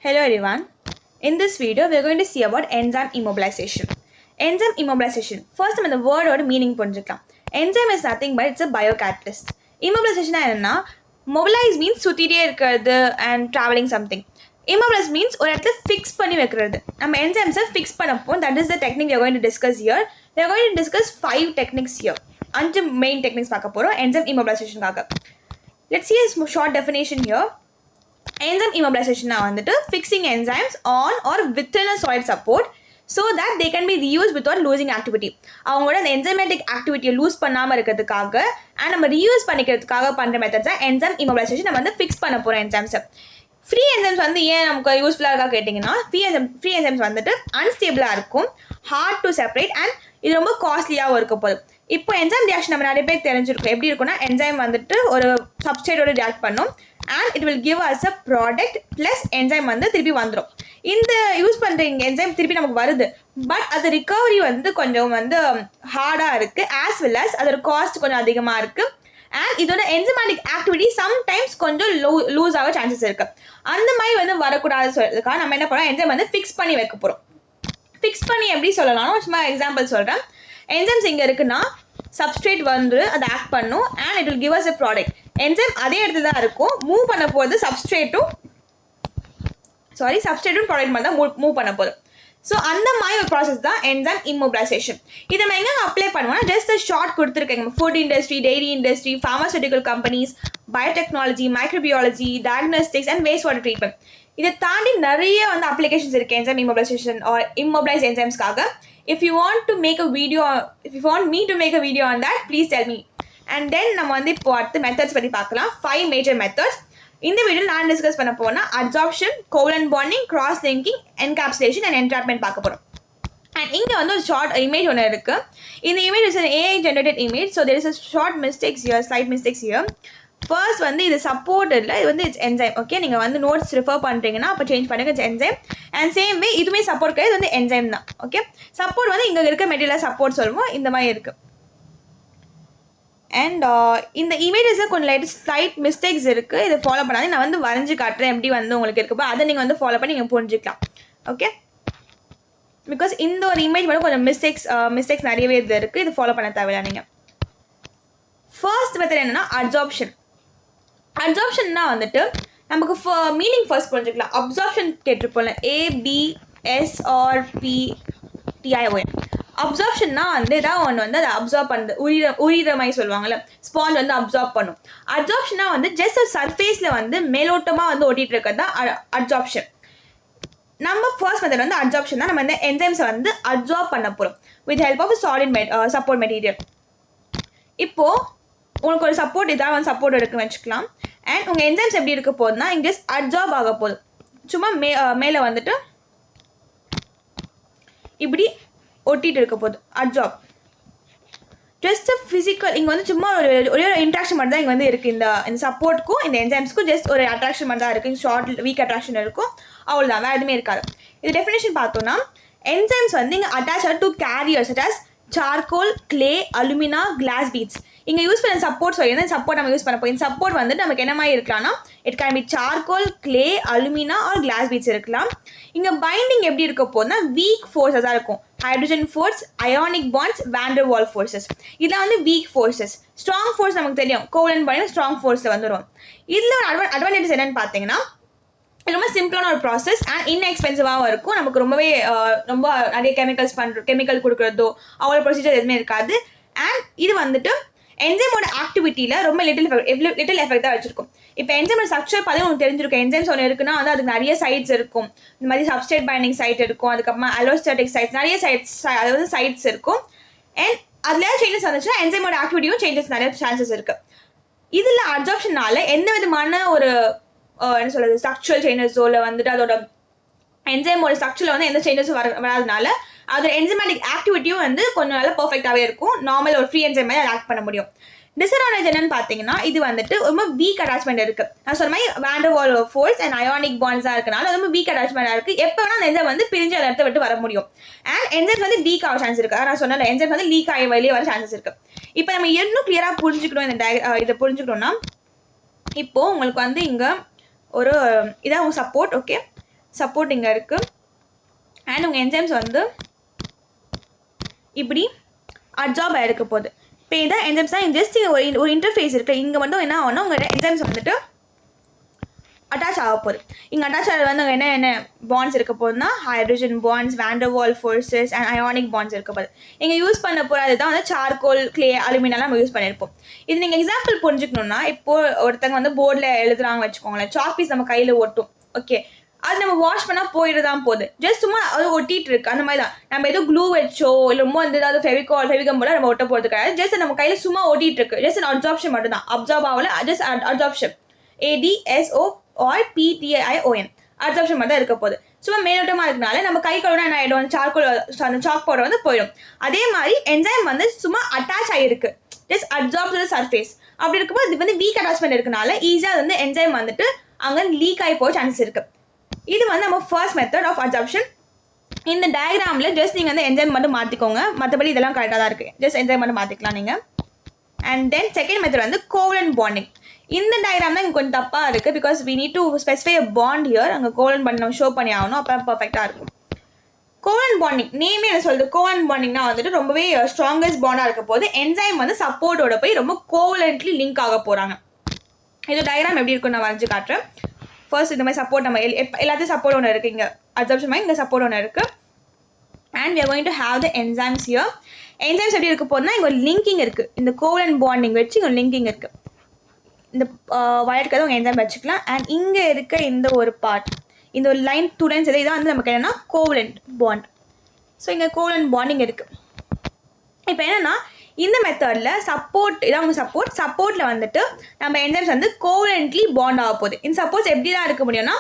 Hello everyone. In this video, we are going to see about enzyme immobilization. Enzyme immobilization. First, நம்ம இந்த வேர்டோட meaning புரிஞ்சுக்கலாம். Enzyme is nothing but it's a biocatalyst. Immobilization என்னன்னா mobilize means சுத்திட்டே இருக்கிறது and traveling something. Immobilize means ஒரு இடத்துல fix பண்ணி வைக்கிறது. நம்ம enzymes ஃபிக்ஸ் பண்ணப்போ that is the technique we are going to discuss here. We are going to discuss 5 techniques here. 5 main techniques பார்க்க போறோம் enzyme immobilizationக்காக. Let's see a short definition here. Enzyme immobilization வந்துட்டு fixing enzymes on or within a solid support so that they can be reused without losing activity. அவங்களோட அந்த enzymatic activity loose பண்ணாமல் இருக்கிறதுக்காக and நம்ம reuse பண்ணிக்கிறதுக்காக பண்ணுற methods தான் enzyme immobilization. நம்ம வந்து ஃபிக்ஸ் பண்ண போகிறோம் enzymes. ஃப்ரீ என்சைம்ஸ் வந்து ஏன் நமக்கு யூஸ்ஃபுல்லாக இருக்கா கேட்டிங்கன்னா ஃப்ரீ என்சைம்ஸ் வந்துட்டு அன்ஸ்டேபிளாக இருக்கும், ஹார்ட் டு செப்பரேட் அண்ட் இது ரொம்ப காஸ்ட்லியாகவும் இருக்க போகுது. இப்போ என்சைம் ரியாக்ஷன் நம்ம நிறைய பேர் தெரிஞ்சிருக்கோம். எப்படி இருக்குன்னா என்சைம் வந்துட்டு ஒரு சப்ஸ்ட்ரேட்டோட ரியாக்ட் பண்ணும் and it will give us a product plus enzyme வந்து திருப்பி வந்துடும். இந்த யூஸ் பண்ணுற என்சைம் திருப்பி நமக்கு வருது, பட் அது ரிகவரி வந்து கொஞ்சம் வந்து ஹார்டாக இருக்குது, ஆஸ் வெல் அஸ் அதோட காஸ்ட் கொஞ்சம் அதிகமாக இருக்குது அண்ட் இதோட என்சைமேட்டிக் ஆக்டிவிட்டி சம்டைம்ஸ் கொஞ்சம் லூஸ் ஆக சான்சஸ் இருக்குது. அந்த மாதிரி வந்து வரக்கூடாது சொல்கிறதுக்காக நம்ம என்ன பண்ணுறோம், என்சைம் வந்து ஃபிக்ஸ் பண்ணி வைக்க போகிறோம். ஃபிக்ஸ் பண்ணி எப்படி சொல்லலாம்னா சும்மா எக்ஸாம்பிள் சொல்கிறேன். என்சைம்ஸ் இங்கே இருக்குன்னா சப்ஸ்ட்ரேட் வந்து அதை ஆக்ட் பண்ணும் and it will give us a product. Enzyme அதே இடத்துல தான் இருக்கும், மூவ் பண்ண போகிறது சப்ஸ்ட்ரேட்டும் ப்ராடக்ட் மாதிரி தான் மூவ் பண்ண போகுது. ஸோ அந்த மாதிரி ஒரு ப்ராசஸ் தான் என்சைம் இம்மோபிலைசேஷன். இதை நம்ம எங்கே அப்ளை பண்ணுவோம்னா ஜஸ்ட் ஷார்ட் கொடுத்துருக்கேங்க. Food industry, dairy industry, pharmaceutical companies, biotechnology, microbiology, diagnostics and waste water treatment. இதை தாண்டி நிறைய வந்து அப்ளிகேஷன்ஸ் இருக்குது என்சைம் இம்மோபிலைசேஷன் ஆர் இம்மோபிலைஸ் என்சைம்ஸ்க்காக. If you want me to make a video on that, please tell me. And then நம்ம வந்து இப்போ அடுத்த மெத்தட்ஸ் பற்றி பார்க்கலாம். 5 மேஜர் மெத்தட்ஸ் இந்த வீடியோவில் நான் டிஸ்கஸ் பண்ண போனால் absorption, covalent bonding, cross linking, encapsulation and entrapment பார்க்க போகிறோம். அண்ட் இங்கே வந்து ஒரு ஷார்ட் இமேஜ் ஒன்று இருக்குது. இந்த image is an AI generated image, so there is a short mistakes here, slight mistakes here. First வந்து இது சப்போர்ட் இல்லை, இது வந்து இட்ஸ் என்சைம். ஓகே, நீங்கள் வந்து நோட்ஸ் ரெஃபர் பண்ணுறீங்கன்னா அப்போ சேஞ்ச் பண்ணுங்க, it's enzyme. And same way இதுவுமே சப்போர்ட் கிடையாது, இது வந்து என்சைம் தான். ஓகே, சப்போர்ட் வந்து இங்கே இருக்க மெட்டீரியல் சப்போர்ட் சொல்லுவோம், இந்த மாதிரி இருக்குது. அண்ட் இந்த இமேஜஸில் கொஞ்சம் லைட் ஸ்லைட் மிஸ்டேக்ஸ் இருக்குது, இதை ஃபாலோ பண்ணாது. நான் வந்து வரைஞ்சி காட்டுறேன் எப்படி வந்து உங்களுக்கு இருக்குப்போ அதை நீங்கள் வந்து ஃபாலோ பண்ணி நீங்கள் புரிஞ்சுக்கலாம். ஓகே, பிகாஸ் இந்த ஒரு இமேஜ் மட்டும் கொஞ்சம் மிஸ்டேக்ஸ் நிறையவே இது இருக்குது, இது ஃபாலோ பண்ண தேவையில்லை நீங்கள். ஃபர்ஸ்ட் மெத்தட் என்னென்னா அப்சார்ப்ஷன். அப்சார்ப்ஷன்னா வந்துட்டு நமக்கு மீனிங் ஃபர்ஸ்ட் புரிஞ்சுக்கலாம். அப்சார்ப்ஷன் கேட்டிருப்போம்ல, ABSORPTION. அப்சார்ப்ஷன்னா வந்து ஏதாவது ஒன்று வந்து அதை அப்சார்ப் பண்ணுறது, உயிர மாதிரி சொல்லுவாங்கள்ல, ஸ்பாஞ்ச் வந்து அப்சார்ப் பண்ணும். அப்சார்ப்ஷனா வந்து ஜஸ்ட் ஒரு சர்ஃபேஸில் வந்து மேலோட்டமாக வந்து ஓட்டிகிட்டு இருக்கிறது தான் அப்சார்ப்ஷன். நம்ம ஃபர்ஸ்ட் மெத்தட் வந்து அப்சார்ப்ஷன் தான். நம்ம வந்து என்சைம்ஸை வந்து அப்சார்ப் பண்ண போகிறோம் with help of solid support material. இப்போது உங்களுக்கு ஒரு சப்போர்ட் இதாக வந்து சப்போர்ட் இருக்குன்னு வச்சுக்கலாம். அண்ட் உங்கள் என்சைம்ஸ் எப்படி இருக்க போகுதுன்னா இங்கே ஜஸ்ட் அப்சார்ப் ஆக போகுது. சும்மா மேலே வந்துட்டு இப்படி ஒட்டிகிட்டு இருக்க போகுது, அப்சார்ப். ஜஸ்ட் ஃபிசிக்கல் இங்கே வந்து சும்மா ஒரே ஒரு இன்ட்ராக்ஷன் மட்டும் தான் இங்கே வந்து இருக்குது. இந்த சப்போர்ட்டுக்கும் இந்த என்சைம்ஸ்க்கும் ஜஸ்ட் ஒரு அட்ராக்ஷன் மட்டும் தான் இருக்குது, ஷார்ட் வீக் அட்ராக்ஷன் இருக்கும், அவ்வளோதான், வேறு எதுவுமே இருக்காது. இது டெஃபினேஷன் பார்த்தோன்னா என்சைம்ஸ் வந்து இங்கே attach to carriers such as charcoal, clay, alumina, glass beads. இங்கே யூஸ் பண்ண சப்போர்ட் சொல்லி இந்த சப்போர்ட் நம்ம யூஸ் பண்ண போய் இந்த சப்போர்ட் வந்துட்டு நமக்கு என்ன மாதிரி இருக்கலாம்னா it can be charcoal, clay, alumina or glass beads இருக்கலாம். இங்கே பைண்டிங் எப்படி இருக்க போதுன்னா வீக் ஃபோர்ஸஸாக இருக்கும். Hydrogen force, ionic bonds, van der Waals forces, இதெல்லாம் வந்து வீக் ஃபோர்ஸஸ். ஸ்ட்ராங் ஃபோர்ஸ் நமக்கு தெரியும், கோவலன்ட் பாண்டிங் ஸ்ட்ராங் ஃபோர்ஸில் வந்துடும். இதில் ஒரு அட்வான்டேஜ் என்னென்னு பார்த்தீங்கன்னா ரொம்ப சிம்பிளான ஒரு ப்ராசஸ் அண்ட் இன்எக்ஸ்பென்சிவாகவும் இருக்கும். நமக்கு ரொம்ப நிறைய கெமிக்கல் கொடுக்குறதோ அவ்வளோ ப்ரொசீஜர் எதுவுமே இருக்காது. அண்ட் இது வந்துட்டு என்சைமோட ஆக்டிவிட்டியில் ரொம்ப லிட்டில் எஃபெக்ட் தான் வச்சிருக்கும். இப்போ என்சைமோட ஸ்ட்ரக்சர் பார்த்து உங்களுக்கு தெரிஞ்சிருக்கும். என்சைம்ஸ் ஒன்று இருக்குன்னா வந்து அதுக்கு நிறைய சைட்ஸ் இருக்கும். இந்த மாதிரி சப்ஸ்ட்ரேட் பைண்டிங் சைட் இருக்கும், அதுக்கப்புறமா அலோஸ்டாட்டிக் சைட்ஸ், நிறைய அதாவது சைட்ஸ் இருக்கும். அண்ட் அதில் சேஞ்சஸ் வந்துச்சுன்னா என்சைமோட ஆக்டிவிட்டியும் சேஞ்சஸ் நிறைய சான்சஸ் இருக்குது. இதில் அப்சார்ப்ஷனால எந்த விதமான ஒரு என்ன சொல்கிறது ஸ்ட்ரக்சரல் சேஞ்சஸோ இல்லை வந்துட்டு அதோட என்சைமோட ஸ்ட்ரக்சரில் வந்து எந்த சேஞ்சஸும் வராதனால அதோட என்சைமேட்டிக் ஆக்டிவிட்டியும் வந்து கொஞ்சம் நல்லா பர்ஃபெக்டாகவே இருக்கும். நார்மல் ஒரு ஃப்ரீ என்சைம் மாதிரி ஆக்ட் பண்ண முடியும். டிஸ்அட்வான்டேஜ் என்னன்னு பார்த்தீங்கன்னா இது வந்துட்டு ரொம்ப வீக் அட்டாச்மெண்ட் இருக்குது. நான் சொன்ன மாதிரி van der Waals force and ionic பாண்ட்ஸாக இருக்கனால ரொம்ப வீக் அட்டாச்மெண்ட்டாக இருக்குது. எப்போ வேணால் அந்த என்சைம் வந்து பிரிஞ்சு அந்த இடத்த விட்டு வர முடியும். அண்ட் என்சைம் வந்து லீக் ஆக சான்ஸ் இருக்குது. நான் சொன்ன என்சைம் வந்து லீக் ஆகி வெளியே வர சான்சஸ் இருக்குது. இப்போ நம்ம இன்னும் கிளியராக புரிஞ்சுக்கணும் இதை புரிஞ்சுக்கணும்னா இப்போது உங்களுக்கு வந்து இங்கே ஒரு இதான் சப்போர்ட். ஓகே, சப்போர்ட் இங்கே இருக்குது. அண்ட் உங்கள் என்சைம்ஸ் வந்து இப்படி அப்சார்ப் ஆகிருக்க போகுது. இப்போ இதான் என்சைம்ஸ் தான். ஜஸ்ட் ஒரு இன்டர்ஃபேஸ் இருக்குது. இங்கே வந்து என்ன ஆகும்னா உங்கள் என்சைம்ஸ் வந்துட்டு அட்டாச் ஆக போகுது. இங்கே அட்டாச் ஆகிறது வந்து என்ன பாண்ட்ஸ் இருக்க போகுதுன்னா hydrogen bonds, van der Waals forces and ionic bonds இருக்க போகுது. இங்கே யூஸ் பண்ண போகிறது தான் வந்து சார்கோல், கிளே, அலுமினியம்லாம் நம்ம யூஸ் பண்ணியிருப்போம். இது நீங்கள் எக்ஸாம்பிள் புரிஞ்சுக்கணுன்னா, இப்போது ஒருத்தங்க வந்து போர்டில் எழுதுறாங்க வச்சுக்கோங்களேன், சாக் பீஸ் நம்ம கையில் ஒட்டும். ஓகே, அது நம்ம வாஷ் பண்ணால் போயிட்டு தான் போகுது. ஜஸ்ட் சும்மா அது ஒட்டிகிட்டு இருக்குது. அந்த மாதிரி தான் நம்ம ஏதோ க்ளூ வச்சோ இல்லை ரொம்ப வந்து ஏதாவது ஃபெவிகம் போல நம்ம ஒட்ட போகிறது கிடையாது. ஜஸ்ட் நம்ம கையில் சும்மா ஓட்டிகிட்டு இருக்கு. ஜஸ்ட் அப்சார்ப்ஷன் மட்டும் தான். அப்சார்ப் ஆகல, ஜஸ்ட் அப்சார்ப்ஷன். ADSORPTION அப்சார்ப்ஷன் மட்டும் தான் இருக்க போகுது. சும்மா மேலோட்டமாக இருக்கனால நம்ம கை கழுவுனா என்ன ஆகிடும், அந்த சாக் பவுடர் வந்து போயிடும். அதே மாதிரி என்சைம் வந்து சும்மா அட்டாச் ஆகிருக்கு. Just absorb the surface. அப்படி இருக்கும்போது இது வந்து வீக் அட்டாச்மெண்ட் இருக்கனால ஈஸியாக வந்து என்சைம் வந்துட்டு அங்கே லீக் ஆகி போக சான்சஸ் இருக்குது. இது வந்து நம்ம ஃபர்ஸ்ட் மெத்தட் ஆஃப் அப்சார்ப்ஷன். இந்த டயக்ராமில் ஜஸ்ட் நீங்கள் வந்து என்சைம் மட்டும் மாற்றிக்கோங்க. மற்றபடி இதெல்லாம் கரெக்டாக தான் இருக்குது. ஜஸ்ட் என்சைம் மட்டும் மாற்றிக்கலாம் நீங்கள். அண்ட் தென் செகண்ட் மெத்தட் வந்து கோவலன்ட் பாண்டிங். இந்த டயக்ராம் தான் இங்கே கொஞ்சம் தப்பாக இருக்குது. Because we need to specify a bond here. அங்கே கோவலன்ட் பாண்ட் நம்ம ஷோ பண்ணி ஆகணும். அப்போ பர்ஃபெக்டாக இருக்கும். கோவலன்ட் பாண்டிங் நேமே என்ன சொல்லுது, கோவலன்ட் பாண்டிங்னா வந்துட்டு ரொம்பவே ஸ்ட்ராங்கஸ்ட் பாண்டாக இருக்க போது என்சைம் வந்து சப்போர்ட்டோட போய் ரொம்ப கோவலன்ட்லி லிங்க் ஆக போகிறாங்க. இது டயக்ராம் எப்படி இருக்குன்னு நான் வரைஞ்சி காட்டுறேன். ஃபர்ஸ்ட் இந்த மாதிரி சப்போர்ட் நம்ம எல்லாத்தையும் சப்போர்ட் ஒன்று இருக்குது. இங்கே அப்சார்ப்ஷன் மாதிரி இங்கே சப்போர்ட் ஒன்று இருக்குது. And we are going to have the enzymes here. Enzymes எப்படி இருக்க போதுன்னா இங்கே ஒரு லிங்கிங் இருக்குது. இந்த கோவலன்ட் பாண்டிங் வச்சு இங்கே லிங்கிங் இருக்குது. இந்த வயலுக்கு உங்கள் என்சைம் வச்சுக்கலாம். அண்ட் இங்கே இருக்க இந்த ஒரு பார்ட், இந்த ஒரு லைன் 2 லைன்ஸ் இதான் வந்து நமக்கு என்னென்னா கோவலன்ட் பாண்ட். ஸோ இங்கே கோவலன்ட் பாண்டிங் இருக்குது. இப்போ என்னென்னா இந்த மெத்தடில் சப்போர்ட் இதான் உங்கள் சப்போர்ட்டில் வந்துட்டு நம்ம என்சைம்ஸ் வந்து கோவலன்ட்லி பாண்ட் ஆக போகுது. இந்த சப்போர்ட்ஸ் எப்படி தான் இருக்க முடியும்னா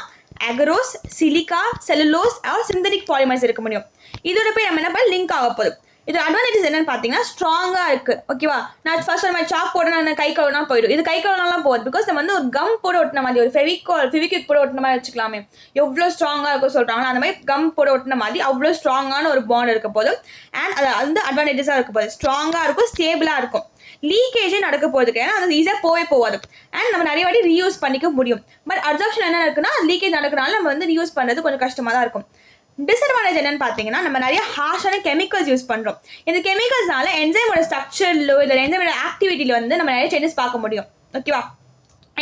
agarose, silica, cellulose or synthetic polymers இருக்க முடியும். இதோட போய் நம்ம என்ன பண்ண லிங்க் ஆக போகுது. இது அட்வான்டேஜஸ் என்னன்னு பார்த்தீங்கன்னா ஸ்ட்ராங்காக இருக்குது. ஓகேவா, நான் ஃபர்ஸ்ட் ஒரு மாதிரி சாக் போட நான் கை கழுவுனா போயிடும். இது கை கழுவுனாலாம் போகுது. பிகாஸ் நம்ம வந்து ஒரு கம் போட ஒட்டின மாதிரி, ஒரு ஃபெவிக்விக் போட ஒட்டின மாதிரி வச்சுக்கலாமே, எவ்வளோ ஸ்ட்ராங்காக இருக்கும் சொல்கிறாங்களோ அந்த மாதிரி கம் போட ஒட்டின மாதிரி அவ்வளோ ஸ்ட்ராங்கான ஒரு பாண்ட் இருக்க போதும். அண்ட் அது வந்து அட்வான்டேஜஸாக இருக்க போகுது. ஸ்ட்ராங்காக இருக்கும், ஸ்டேபிளாக இருக்கும், லீக்கேஜே நடக்க போகுதுக்கு. ஏன்னா அது ஈஸியாக போகாது. அண்ட் நம்ம நிறைய வாட்டி ரீயூஸ் பண்ணிக்க முடியும். பட் அப்சார்ப்ஷன் என்ன இருக்குன்னா லீக்கேஜ் நடக்கிறனால நம்ம வந்து ரீயூஸ் பண்ணுறது கொஞ்சம் கஷ்டமாக தான் இருக்கும். டிஸ்அட்வான்டேஜ் என்னன்னு பார்த்தீங்கன்னா நம்ம நிறைய ஹார்ஷான கெமிக்கல்ஸ் யூஸ் பண்ணுறோம். இந்த கெமிக்கல்ஸ்னால என்சைமோட ஸ்ட்ரக்சர்லோ இல்லை என்சைமோட ஆக்டிவிட்டியில் வந்து நம்ம நிறைய சேஞ்சஸ் பார்க்க முடியும். ஓகேவா,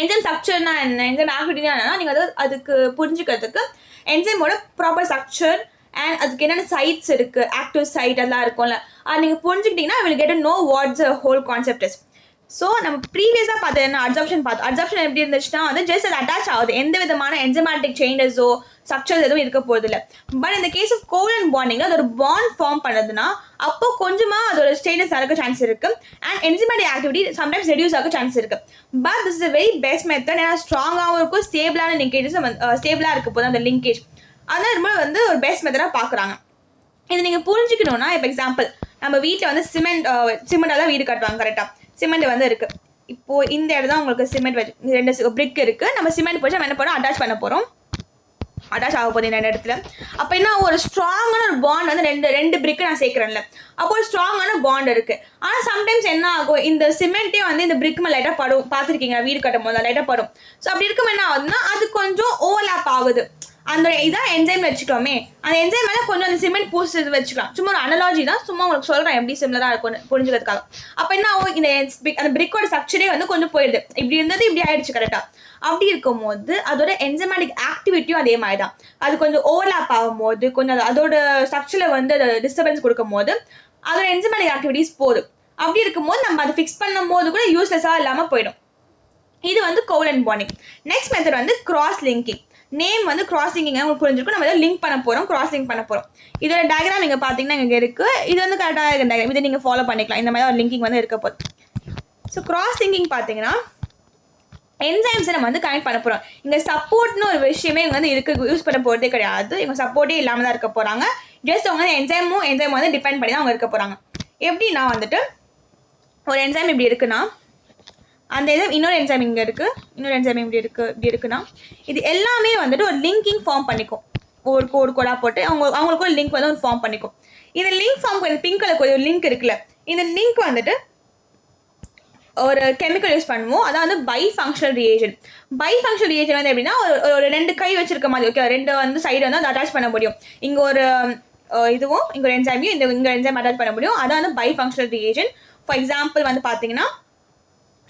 என்சைம் ஸ்ட்ரக்சர்னா என்ன, என்சைம் ஆக்டிவிட்டினா என்னன்னா நீங்கள் வந்து அதுக்கு புரிஞ்சுக்கிறதுக்கு என்சைமோட ப்ராப்பர் ஸ்ட்ரக்சர் அண்ட் அதுக்கு என்னென்ன சைட்ஸ் இருக்குது, ஆக்டிவ் சைட் எல்லாம் இருக்கும்ல, அது நீங்கள் புரிஞ்சுக்கிட்டீங்கன்னா will get know what's a whole concept is. So நம்ம ப்ரீவியஸாக பார்த்தது என்ன, அப்சார்ப்ஷன் எப்படி இருந்துச்சுன்னா வந்து ஜஸ்ட் அது அட்டாச் ஆகுது. எந்த விதமான என்சைமேட்டிக் சேஞ்சஸோ ஸ்ட்ரக்சர்ஸ் எதுவும் இருக்க போதில்லை. பட் இந்த கேஸ் ஆஃப் கோவலன்ட் பாண்டிங் அது ஒரு பாண்ட் ஃபார்ம் பண்ணுதுன்னா அப்போ கொஞ்சமாக அதோட ஸ்டேட்டஸ் நடக்க சான்ஸ் இருக்குது. And enzymatic activity sometimes reduce ஆக சான்ஸ் இருக்குது. But this is a very best method. ஏன்னா ஸ்ட்ராங்காகவும் இருக்கும், ஸ்டேபிளான லிங்கேஜஸ் ஸ்டேபிளாக இருக்க போது அந்த லிங்கேஜ். அதனால் ரொம்ப வந்து ஒரு பெஸ்ட் மெத்தடாக பார்க்குறாங்க. இது நீங்கள் புரிஞ்சுக்கணுன்னா இப்போ எக்ஸாம்பிள் நம்ம வீட்டில் வந்து சிமெண்டாக தான் வீடு கட்டுவாங்க. கரெக்டாக சிமெண்ட் வந்து இருக்குது. இப்போது இந்த இடம் தான் உங்களுக்கு சிமெண்ட் வச்சு 2 பிரிக் இருக்குது. நம்ம சிமெண்ட் போச்சு நம்ம என்ன பண்ணோம், அட்டாச் பண்ண போகிறோம். அட்டாச் ஆக போகுது இந்த இடத்துல. அப்போ என்ன ஒரு ஸ்ட்ராங்கான ஒரு பாண்ட் வந்து ரெண்டு பிரிக்கு நான் சேர்க்குறேன்ல, அப்போ ஒரு ஸ்ட்ராங்கான பாண்ட் இருக்குது. ஆனால் சம்டைம்ஸ் என்ன ஆகும், இந்த சிமெண்ட்டே வந்து இந்த பிரிக் மேலே லைட்டாக படும். பார்த்துருக்கீங்க வீடு கட்டும் போது லைட்டாக படும். ஸோ அப்படி இருக்கும் என்ன ஆகுதுன்னா அது கொஞ்சம் ஓவர்லாப் ஆகுது. அந்த இதான் என்சைம் வச்சுக்கோமே, அந்த என்சைம் மேலே கொஞ்சம் அந்த சிமெண்ட் பூசி வச்சுக்கலாம். சும்மா ஒரு அனலாஜி தான், சும்மா உங்களுக்கு சொல்கிறேன் எப்படி சிமிலராக இருக்கும்னு புரிஞ்சுக்கிறதுக்காக. அப்போ என்ன ஆகும், அந்த பிரிக்கோட ஸ்ட்ரக்சரே வந்து கொஞ்சம் போயிடுது. இப்படி இருந்தது இப்படி ஆயிடுச்சு கரெக்டாக. அப்படி இருக்கும் போது அதோட என்சைமேட்டிக் ஆக்டிவிட்டியும் அதே மாதிரி தான். அது கொஞ்சம் ஓவர்லாப் ஆகும்போது கொஞ்சம் அதோட ஸ்ட்ரக்சரில் வந்து அதை டிஸ்டர்பன்ஸ் கொடுக்கும் போது அதோட என்சைமேட்டிக் ஆக்டிவிட்டிஸ் போதும். அப்படி இருக்கும்போது நம்ம அதை ஃபிக்ஸ் பண்ணும் போது கூட யூஸ்லெஸ்ஸாக இல்லாமல் போயிடும். இது வந்து கோவலன்ட் பாண்டிங். நெக்ஸ்ட் மெத்தட் வந்து கிராஸ் லிங்கிங். நேம் வந்து கிராஸ் லிங்கிங் உங்களுக்கு புரிஞ்சிருக்கும். நம்ம எதாவது லிங்க் பண்ண போகிறோம், கிராஸ் லிங்க் பண்ண போகிறோம். இதோட டயக்ராம் நீங்கள் பார்த்தீங்கன்னா இங்கே இருக்குது. இது வந்து கரெக்டாக இருக்க டயக்ராம். இதை நீங்கள் ஃபாலோ பண்ணிக்கலாம். இந்த மாதிரி ஒரு லிங்கிங் வந்து இருக்க போகுது. ஸோ கிராஸ் லிங்கிங் பார்த்தீங்கன்னா என்சைம்ஸை நம்ம வந்து கனெக்ட் பண்ண போகிறோம். இங்கே சப்போர்ட்னு ஒரு விஷயமே இங்கே வந்து யூஸ் பண்ண போகிறதே கிடையாது. இவங்க சப்போர்ட்டே இல்லாமல் தான் இருக்க போகிறாங்க. ஜஸ்ட் அவங்க வந்து என்சைம் வந்து டிபெண்ட் பண்ணி தான் அவங்க இருக்க போகிறாங்க. எப்படின்னா வந்துட்டு ஒரு என்சைம் இப்படி இருக்குன்னா அந்த என்சைம் இன்னொரு என்சைம் இங்கே இருக்குது, இன்னொரு என்சைம் இப்படி இருக்குன்னா இது எல்லாமே வந்துட்டு ஒரு லிங்கிங் ஃபார்ம் பண்ணிக்கும். ஒரு கோடாக போட்டு அவங்களுக்கு ஒரு லிங்க் வந்து ஒரு ஃபார்ம் பண்ணிக்கும். இந்த லிங்க் ஃபார்ம் பிங்க் கலர் ஒரு லிங்க் இருக்குல்ல, இந்த லிங்க் வந்துட்டு ஒரு கெமிக்கல் யூஸ் பண்ணுவோம். அதான் வந்து by functional reagent. By functional reagent வந்து எப்படின்னா ஒரு 2 கை வச்சிருக்க மாதிரி, ஓகே, 2 வந்து சைடு வந்து அதை அட்டாச் பண்ண முடியும். இங்கே ஒரு இதுவும் இங்கே ஒரு என்சைமையும் இங்கே என்சைம் அட்டாச் பண்ண முடியும். அதான் வந்து by functional reagent. For example வந்து பார்த்தீங்கன்னா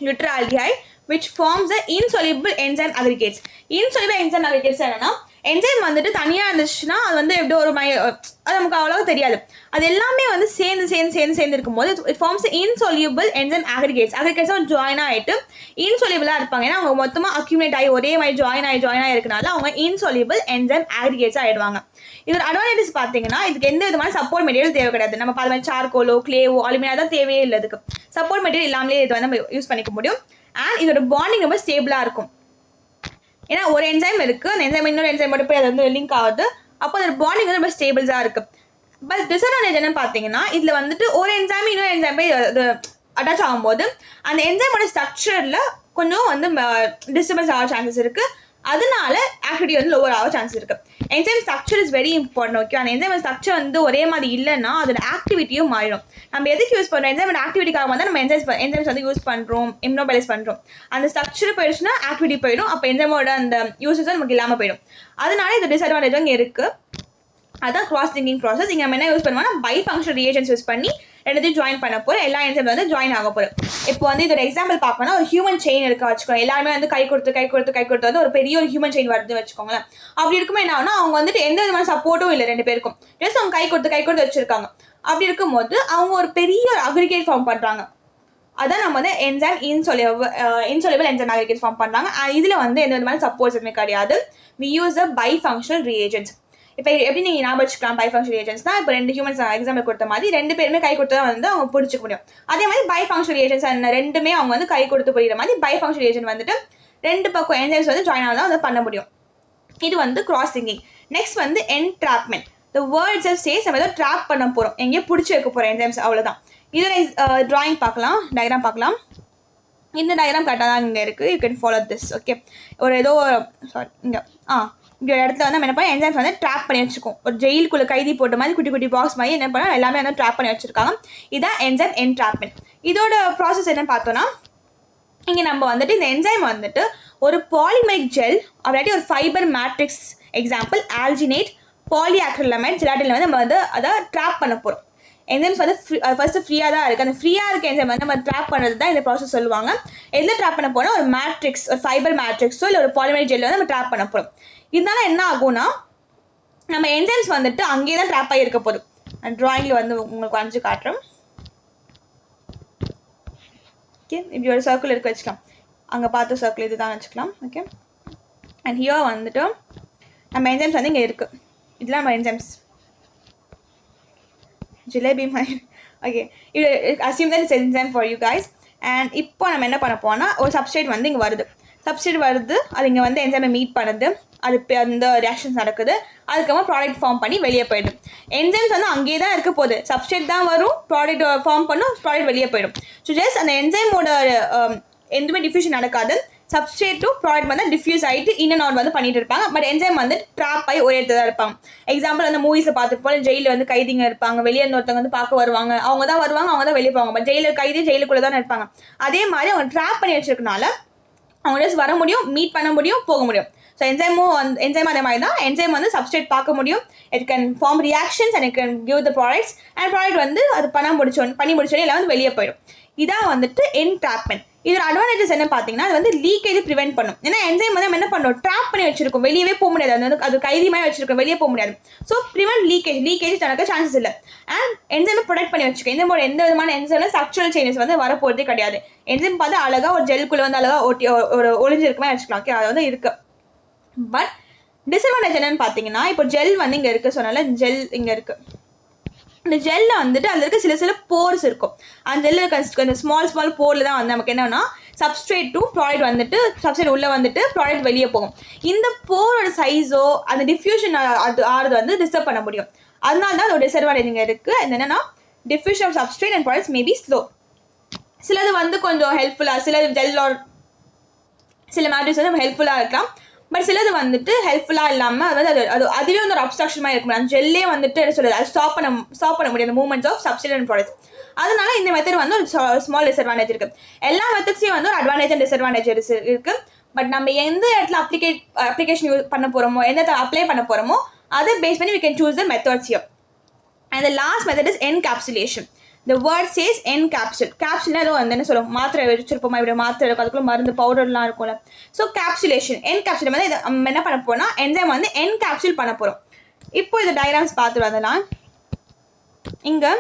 glutaraldehyde which forms the insoluble enzyme aggregates. Insoluble enzyme aggregates என்னன்னா என்சைம் வந்துட்டு தனியாக இருந்துச்சுன்னா அது வந்து எப்படி ஒரு அது நமக்கு அவ்வளோ தெரியாது. அது எல்லாமே வந்து சேர்ந்து இருக்கும்போது it forms insoluble enzyme aggregates join ஆகிட்டு இன்சொல்யூபிளாக இருப்பாங்க. ஏன்னா அவங்க மொத்தமாக அக்யூமுலேட் ஆகி ஒரே மாதிரி ஜாயின் ஆகி இருக்கனால அவங்க இன்சொல்யூபிள் என்சைம் அக்ரிகேட்ஸ் ஆகிடுவாங்க. இதோட அட்வான்டேஜஸ் பார்த்தீங்கன்னா இதுக்கு எந்த விதமான சப்போர்ட் மெட்டீரியல் தேவை கிடையாது. நம்ம பார்த்த மாதிரி சார்கோலோ கிளேவோ அலுமினியம் தான் தேவையே இல்லை. இதுக்கு சப்போர்ட் மெட்டீரியல் இல்லாமலே இது வந்து நம்ம யூஸ் பண்ணிக்க முடியும். அண்ட் இதோட பாண்டிங் ரொம்ப ஸ்டேபிளாக இருக்கும். ஏன்னா ஒரு என்சைம் இருக்குது, அந்த என்சைம் இன்னொரு என்சைம் மட்டும் போய் அது வந்து லிங்க் ஆகுது. அப்போ அதோட பாண்டிங் வந்து ரொம்ப ஸ்டேபிளாக இருக்குது. பட் டிஸ்அட்வான்டேஜ் என்னன்னு பார்த்தீங்கன்னா இதில் வந்துட்டு ஒரு என்சைம் இன்னொரு என்சைம் போய் அது அட்டாச் ஆகும்போது அந்த என்சைமோட ஸ்ட்ரக்சரில் கொஞ்சம் வந்து டிஸ்டர்பன்ஸ் ஆக சான்சஸ் இருக்குது. அதனால ஆக்டிவிட்டி வந்து லோவர் ஆக சான்ஸ் இருக்குது. Enzyme structure is very important. Okay, அந்த என்சைம் ஸ்ட்ரக்சர் வந்து ஒரே மாதிரி இல்லைன்னா அதோட ஆக்டிவிட்டியும் மாறிடும். நம்ம எதுக்கு யூஸ் பண்ணுறோம்? என்சைமோட ஆக்டிவிட்டிக்காக வந்து நம்ம என்சைம்ஸ் வந்து யூஸ் பண்ணுறோம், இம்யூனோபைலைஸ் பண்ணுறோம். அந்த ஸ்ட்ரக்சர் போயிடுச்சுன்னா ஆக்டிவிட்டி போயிடும். அப்போ என்சைமோட அந்த யூசஸ் நமக்கு இல்லாமல் போயிடும். அதனால இது டிஸ்அட்வான்டேஜ் இங்கே இருக்குது. அதான் கிராஸ் லிங்கிங் ப்ராசஸ். இங்கே நம்ம என்ன யூஸ் பண்ணுவோம்னா பை ஃபங்க்ஷனல் ரியேஜன்ஸ் யூஸ் பண்ணி ரெண்டுத்தையும் ஜாயின் பண்ண போகிறோம். எல்லா என்சைம் வந்து ஜாயின் ஆக போகிறோம். இப்போ வந்து இதோட எக்ஸாம்பிள் பார்க்கணும்னா ஒரு ஹியூமன் செயின் இருக்க வச்சுக்கோங்க. எல்லாருமே வந்து கை கொடுத்து வந்து ஒரு பெரிய ஒரு ஹியூமன் செயின் வருதுன்னு வச்சுக்கோங்களேன். அப்படி இருக்கும்போது என்ன ஆகுனா அவங்க வந்துட்டு எந்த விதமான சப்போர்ட்டும் இல்லை 2 பேருக்கும். ஜஸ்ட் அவங்க கை கொடுத்து வச்சிருக்காங்க. அப்படி இருக்கும்போது அவங்க ஒரு பெரிய ஒரு அக்ரிகேட் ஃபார்ம் பண்ணுறாங்க. அதான் நம்ம வந்து enzyme insoluble enzyme aggregate form பண்ணுறாங்க. இதில் வந்து எந்த விதமான சப்போர்ட்ஸ் எதுவுமே கிடையாது. We use a bifunctional reagents. இப்போ எப்படி நீங்கள் ஞாபகம் வச்சுக்கலாம் பை ஃபங்க்ஷனல் ரியேஜன்ஸ் தான். இப்போ 2 ஹியூமன்ஸ் எக்ஸாம்பிள் கொடுத்த மாதிரி 2 பேருமே கை கொடுத்து தான் வந்து அவங்க பிடிச்சிக்க முடியும். அதே மாதிரி பை ஃபங்க்ஷனல் ரியேஜன்ஸ் ரெண்டுமே அவங்க வந்து கை கொடுத்து புரியுற மாதிரி பை ஃபங்க்ஷனல் ரியேஜன் வந்துட்டு 2 பக்கம் என்சைம்ஸ் வந்து ஜாயின் ஆக தான் வந்து பண்ண முடியும். இது வந்து கிராஸ் லிங்கிங். நெக்ஸ்ட் வந்து entrapment. The words of says நம்ம ஏதோ ட்ராப் பண்ண போகிறோம், எங்கேயோ பிடிச்சி வைக்க போகிறோம் என்சைம்ஸ், அவ்வளோதான். இதோட ட்ராயிங் பார்க்கலாம், டயக்ராம் பார்க்கலாம். இந்த டயக்ராம் கரெக்டாக தான் இங்கே இருக்குது. You can follow this. Okay, ஒரு ஏதோ சாரி இங்கே இங்கே இடத்துல வந்து நம்ம என்ன பண்ணால் என்சைம்ஸ் வந்து ட்ராப் பண்ணி வச்சுருக்கோம். ஒரு ஜெயிலுக்குள்ளே கைதி போட்ட மாதிரி குட்டி குட்டி பாக்ஸ் மாதிரி என்ன பண்ணால் எல்லாமே வந்து ட்ராப் பண்ணி வச்சுருக்காங்க. இதான் என்சைம் என்ட்ராப்மெண்ட். இதோட ப்ராசஸ் என்னன்னு பார்த்தோன்னா இங்கே நம்ம வந்துட்டு இந்த என்சைம் வந்துட்டு ஒரு பாலிமெரிக் ஜெல் அப்படி ஒரு ஃபைபர் மேட்ரிக்ஸ், எக்ஸாம்பிள் ஆல்ஜினேட், பாலிஆக்ரிலமைட், ஜெலாட்டினில் வந்து நம்ம வந்து அதை ட்ராப் பண்ண போகிறோம். என்சைம்ஸ் வந்து ஃபர்ஸ்ட் ஃப்ரீயாக தான் இருக்குது. அந்த ஃப்ரீயாக இருக்க என்சைம் வந்து நம்ம ட்ராப் பண்ணுறது தான் இந்த ப்ராசஸ் சொல்லுவாங்க. எதில் ட்ராப் பண்ண போனால் ஒரு மேட்ரிக்ஸ், ஒரு ஃபைபர் மேட்ரிக்ஸோ இல்லை ஒரு பாலிமெரிக் ஜெல்ல வந்து நம்ம ட்ராப் பண்ண போகிறோம். இதனால என்ன ஆகும்னா நம்ம என்சைம்ஸ் வந்துட்டு அங்கேயே தான் ட்ராப் ஆகி இருக்க போகுது. ட்ராயிங்கில் வந்து உங்களுக்கு வரைஞ்சி காட்டுறோம். ஓகே, இப்படி ஒரு சர்க்கிள் இருக்க வச்சுக்கலாம். அங்கே பார்த்த சர்க்கிள் இது தான் வச்சுக்கலாம். ஓகே, அண்ட் ஹியர் வந்துட்டு நம்ம என்சைம்ஸ் வந்து இங்கே இருக்குது. இதெல்லாம் நம்ம என்சைம்ஸ் ஜிலேபி மாதிரி. ஓகே, இது assume that it's enzyme for you guys. And இப்போ நம்ம என்ன பண்ண போனால் ஒரு சப்ஸ்ட்ரேட் வந்து இங்கே வருது. அது இங்கே வந்து என்சைமை மீட் பண்ணுது. அது அந்த ரியாக்ஷன்ஸ் நடக்குது. அதுக்கப்புறம் ப்ராடக்ட் ஃபார்ம் பண்ணி வெளியே போயிடும். என்சைம்ஸ் வந்து அங்கேயே தான் இருக்க போகுது. சப்ஸ்ட்ரேட் தான் வரும், ப்ராடக்ட் ஃபார்ம் பண்ணும், ப்ராடக்ட் வெளியே போயிடும். ஸோ ஜஸ்ட் அந்த என்சைமோட எதுவுமே டிஃப்யூஷன் நடக்காது. சப்ஸ்ட்ரேட் டு ப்ராடக்ட் வந்து டிஃப்யூஸ் ஆகிட்டு இன்னும் அவுட் வந்து பண்ணிட்டு இருப்பாங்க. பட் என்சைம் வந்து ட்ராப் ஆகி ஒரே இடத்துல தான் இருப்பாங்க. எக்ஸாம்பிள் வந்து மூவிஸில் பார்த்துட்டு போல ஜெயிலில் வந்து கைதிங்க இருப்பாங்க. வெளியே ஒருத்தவங்க வந்து பார்க்க வருவாங்க, அவங்க தான் வெளியே போவாங்க. பட் ஜெயிலுக்குள்ளே தான் இருப்பாங்க. அதே மாதிரி அவங்க ட்ராப் பண்ணி வச்சிருக்கனால அவங்க ஜஸ்ட் வர முடியும், மீட் பண்ண முடியும், போக முடியும். ஸோ என்சைம் அதே மாதிரி தான். என்சைம் வந்து சப்ஸ்ட்ரேட் பார்க்க முடியும். It can form reactions and it can give the products. And product வந்து அது பண்ணி முடிச்சோடனே எல்லாம் வந்து வெளியே போயிடும். இதான் வந்துட்டு என்ட்ராப்மெண்ட். இதோட அட்வான்டேஜஸ் என்ன பார்த்தீங்கன்னா அது வந்து லீக்கேஜ் ப்ரிவென்ட் பண்ணும். ஏன்னா என்சைம் வந்து நம்ம என்ன பண்ணுறோம், ட்ராப் பண்ணி வச்சிருக்கோம், வெளியவே போக முடியாது. அது கைதி மாதிரி வச்சிருக்கோம், வெளியே போக முடியாது. ஸோ ப்ரிவென்ட் லீக்கேஜ் நடக்க சான்சஸ் இல்லை. அண்ட் என்சைமை ப்ரொடெக்ட் பண்ணி வச்சுக்கோம். எந்த விதமான என்சைமில் ஸ்ட்ரக்சரல் சேஞ்சஸ் வந்து வரப்போகிறதே கிடையாது. என்சைம் பார்த்து அழகாக ஒரு ஜெல்குள்ளே வந்து அழகாக ஒரு ஒளிஞ்சிருக்குமே வச்சுக்கலாம். ஓகே, அது வந்து இருக்குது. பட் டிஸ்அட்வான்டேஜ் என்னன்னு பார்த்தீங்கன்னா இப்போ ஜெல் வந்து இங்கே இருக்குது சொன்னால ஜெல் இங்கே இருக்குது. இந்த ஜெல்லில் வந்துட்டு அதில் இருக்க சில போர்ஸ் இருக்கும். அந்த ஜெல்லில் இருக்க அந்த ஸ்மால் போரில் தான் வந்து நமக்கு என்னன்னா சப்ஸ்ட்ரேட் டு ப்ராடக்ட் வந்துட்டு சப்ஸ்ட்ரேட் உள்ளே வந்துட்டு ப்ராடக்ட் வெளியே போகும். இந்த போரோட சைஸோ அந்த டிஃப்யூஷன் ஆறுது வந்து டிஸ்டர்ப் பண்ண முடியும். அதனால தான் அதோட டிஸ்அட்வான்டேஜ் இங்கே இருக்குது. என்னென்னா diffusion of substrate and products maybe slow. சிலது வந்து கொஞ்சம் ஹெல்ப்ஃபுல்லாக, சிலது ஜெல்லோட சில மேட்ரிக்ஸ் வந்து ஹெல்ப்ஃபுல்லாக இருக்கலாம். பட் சிலது வந்துட்டு ஹெல்ப்ஃபுல்லாக இல்லாமல் அதுவே வந்து ஒரு அப்ஸ்ட்ரக்ஷன் மாதிரி இருக்கும். அந்த ஜெல்லே வந்துட்டு என்ன சொல்லுது, அது ஸ்டாப் பண்ண முடியாது movements of substrate and products. அதனால இந்த மெத்தட் வந்து ஒரு ஸ்மால் டிஸ்அட்வான்டேஜ் இருக்குது. எல்லா மெத்தட்ஸையும் வந்து ஒரு அட்வான்டேஜ் அண்ட் டிஸ்அட்வான்டேஜ் இருக்குது. பட் நம்ம எந்த இடத்துல அப்ளிகேஷன் யூஸ் பண்ண போகிறோமோ, எந்த இடத்துல அப்ளை பண்ண போகிறோமோ அதை பேஸ் பண்ணி we can choose the methods here. And the last method is encapsulation. The word says encapsule. Capsule ஏதோ வந்து என்ன சொல்லுவோம், மாத்திரை வச்சிருப்போமா, இப்படி மாத்திரை இருக்கும், அதுக்குள்ள மருந்து பவுடர்லாம் இருக்கும்ல. ஸோ கேப்சுலேஷன், என்கேப்சுலேஷன் வந்து இதை நம்ம என்ன பண்ண போனால் என்சைம் வந்து என்கேப்சுல் பண்ண போகிறோம். இப்போ இந்த டயக்ராம்ஸ் பார்த்துட்டு அதெல்லாம் இங்கே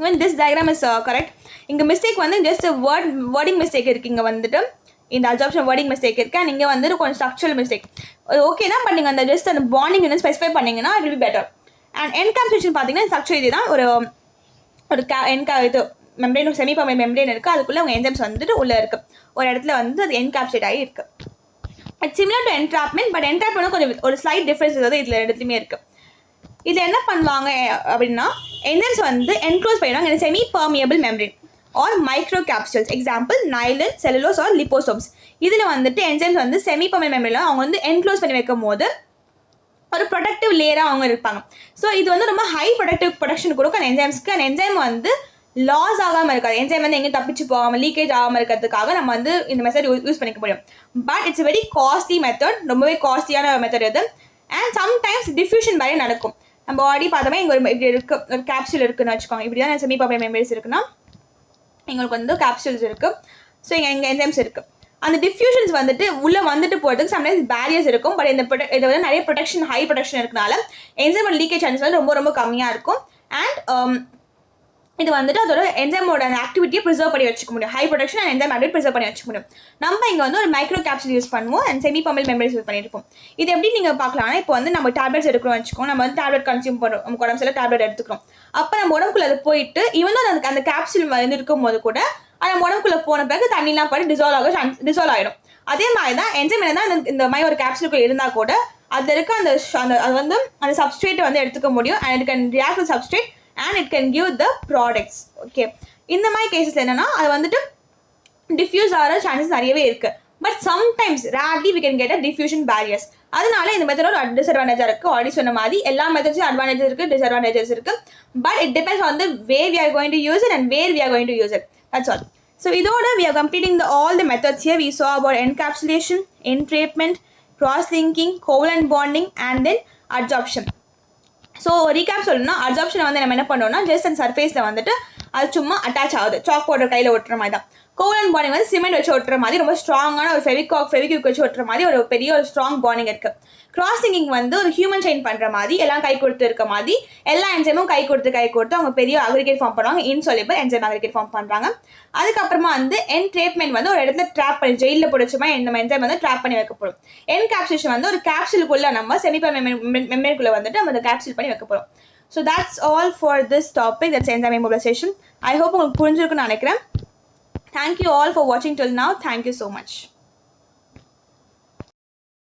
when this diagram is correct, இங்கே மிஸ்டேக் வந்து ஜஸ்ட் வேர்டிங் மிஸ்டேக் இருக்குது. இங்கே வந்துட்டு இந்த அப்சார்ப்ஷன் வேர்டிங் மிஸ்டேக் இருக்குது. அண்ட் இங்கே வந்துட்டு கொஞ்சம் ஸ்ட்ரக்சரல் மிஸ்டேக். ஓகே தான், பட் நீங்கள் அந்த ஜஸ்ட் அந்த பாண்டிங் வந்து ஸ்பெசிஃபை பண்ணிங்கன்னா it will be better. And encapsulation பார்த்தீங்கன்னா ஸ்ட்ரக்சர் இது தான். ஒரு இது மெம்ப்ரேன், செமி பர்மனன்ட் மெம்ப்ரேன் இருக்குது, அதுக்குள்ளே உங்கள் என்சைம்ஸ் வந்துட்டு உள்ளே இருக்குது. ஒரு இடத்துல வந்து அது என்கேப்சுலேட் ஆகி இருக்குது. It's similar to entrapment, but entrapment கொஞ்சம் ஒரு ஸ்லைட் டிஃப்ரென்ஸ் வந்து இதில் இடத்துலையுமே இருக்குது. இதில் என்ன பண்ணுவாங்க அப்படின்னா என்சைம்ஸ் வந்து என்க்ளோஸ் பண்ணிடுவாங்க இந்த semi permeable membrane or micro capsules. Example nylon, cellulose or liposomes. இதில் வந்துட்டு என்சைம்ஸ் வந்து செமி பர்மனன்ட் மெம்ப்ரேனில் அவங்க வந்து என்க்ளோஸ் பண்ணி வைக்கும் போது ஒரு ப்ரொடக்டிவ் லேயராக அவங்க இருப்பாங்க. ஸோ இது வந்து ரொம்ப ஹை ப்ரொடக்ஷன் கொடுக்கும் அந்த என்சைம்ஸ்க்கு. அந்த என்சைம் வந்து லாஸ் ஆகாமல் இருக்காது. என்சைம் வந்து எங்கேயும் தப்பிச்சு போகாமல் லீக்கேஜ் ஆகாமல் இருக்கிறதுக்காக நம்ம வந்து இந்த மெத்தட் யூஸ் பண்ணிக்க முடியும். But it's very costly method, ரொம்பவே காஸ்ட்லியான மெத்தட் இது. அண்ட் சம்டைம்ஸ் டிஃப்யூஷன் வேலையே நடக்கும். நம்ம ஆல்ரெடி பார்த்தோமே இங்கே இப்படி இருக்குது, ஒரு கேப்சூல் இருக்குதுன்னு வச்சுக்கோங்க. இப்படி தான் செமி பர்மனன்ட் மெம்பரேன்ஸ் இருக்குன்னா எங்களுக்கு வந்து கேப்சூல்ஸ் இருக்குது. ஸோ இங்கே என்சைம்ஸ் இருக்குது. அந்த டிஃப்யூஷன்ஸ் வந்துட்டு உள்ளே வந்துட்டு போகிறதுக்கு சம்டைம்ஸ் பேரியர்ஸ் இருக்கும். பட் இந்த இதை வந்து நிறைய ப்ரொடெக்ஷன், ஹை ப்ரொடெக்ஷன் இருக்கனால என்சைம் லீக்கேஜ் சான்சஸ் வந்து ரொம்ப ரொம்ப கம்மியாக இருக்கும். அண்ட் இது வந்துட்டு அதோட என்சைமோட அந்த ஆக்டிவிட்டியை ப்ரிசர்வ் பண்ணி வச்சுக்க முடியும். High production and enzyme activity preserve பண்ணி வச்சுக்க முடியும். நம்ம இங்கே வந்து ஒரு மைக்ரோ கேப்சூல் யூஸ் பண்ணுவோம் and semi permanent membranes use பண்ணியிருப்போம். இது எப்படி நீங்கள் பார்க்கலாம்னா, இப்போ வந்து நம்ம டேப்லெட்ஸ் எடுக்கிறோம் வச்சுக்கோங்க. நம்ம வந்து டேப்லெட் கன்சியூம் பண்ணுறோம், நம்ம உடம்பு சில டேப்லெட் எடுத்துக்கிறோம். அப்போ நம்ம உடம்புக்குள்ள அது போயிட்டு ஈவன் அந்த கேப்சூல் வந்து இருக்கும் போது கூட அது உடம்புக்குள்ளே போன பிறகு தண்ணிலாம் படி டிசால்வ் ஆகிடும். அதே மாதிரி தான் என்சைம் என்ன தான் இந்த மாதிரி ஒரு கேப்சூலுக்குள்ள இருந்தால் கூட அது இருக்க அது வந்து அந்த சப்ஸ்ட்ரேட்டை வந்து எடுத்துக்க முடியும். And it can react with substrate and it can give the products. Okay, இந்த மாதிரி கேசஸ் என்னன்னா அது வந்துட்டு டிஃப்யூஸ் ஆகிற சான்சஸ் நிறையவே இருக்குது. But sometimes rarely we can get a diffusion barriers. அதனால இந்த மெத்தடோட டிஸ்அட்வான்டேஜாக இருக்குது. ஆல்ரெடி சொன்ன மாதிரி எல்லா மெத்தட்ஸும் அட்வான்டேஜஸ் இருக்குது, டிஸ்அட்வான்டேஜஸ் இருக்குது. But it depends on the way we are going to use it and where we are going to use it. That's all. So இதோட we are completing all the methods here. We saw about encapsulation, entrapment, cross-linking, covalent bonding and then adsorption. So recap சொல்லணும்னா அப்சார்ப்ஷனை வந்து நம்ம என்ன பண்ணோம்னா just அந்த சர்ஃபேஸில் வந்துட்டு அது சும்மா அட்டாச் ஆகுது, சாக் பவுடர் கையில் ஒட்டுற மாதிரி தான். கோவலன்ட் பாண்டிங் வந்து சிமெண்ட் வச்சு ஒட்டுற மாதிரி ரொம்ப ஸ்ட்ராங்கான ஒரு ஃபெவிக்விக் வச்சு ஒட்டுற மாதிரி ஒரு பெரிய ஒரு ஸ்ட்ராங் பாண்டிங் இருக்குது. கிராஸ் லிங்கிங் வந்து ஒரு ஹியூமன் செயின் பண்ணுற மாதிரி எல்லாம் கை கொடுத்து இருக்க மாதிரி எல்லா என்சைமும் கை கொடுத்து அவங்க பெரிய அக்ரிகேட் ஃபார்ம் பண்ணுவாங்க. இன்சாலிபிள் என்சைம் அக்ரிகேட் ஃபார்ம் பண்ணுறாங்க. அதுக்கப்புறமா வந்து என்ட்ரேப்மெண்ட் வந்து ஒரு இடத்துல ட்ராப் பண்ணி ஜெயிலில் பிடிச்சமா இந்த என்சைம் வந்து ட்ராப் பண்ணி வைக்கப்படும். என்கேப்சுலேஷன் வந்து ஒரு கேப்சூலுக்குள்ளே நம்ம செமிபர்மனன்ட் மெம்பரேனுக்குள்ளே வந்துட்டு நம்ம அதை கேப்சூல் பண்ணி வைக்க போகிறோம். So that's all for this topic, that's enzyme immobilization. I hope உங்களுக்கு புரிஞ்சிருக்குன்னு நினைக்கிறேன். Thank you all for watching till now. Thank you so much.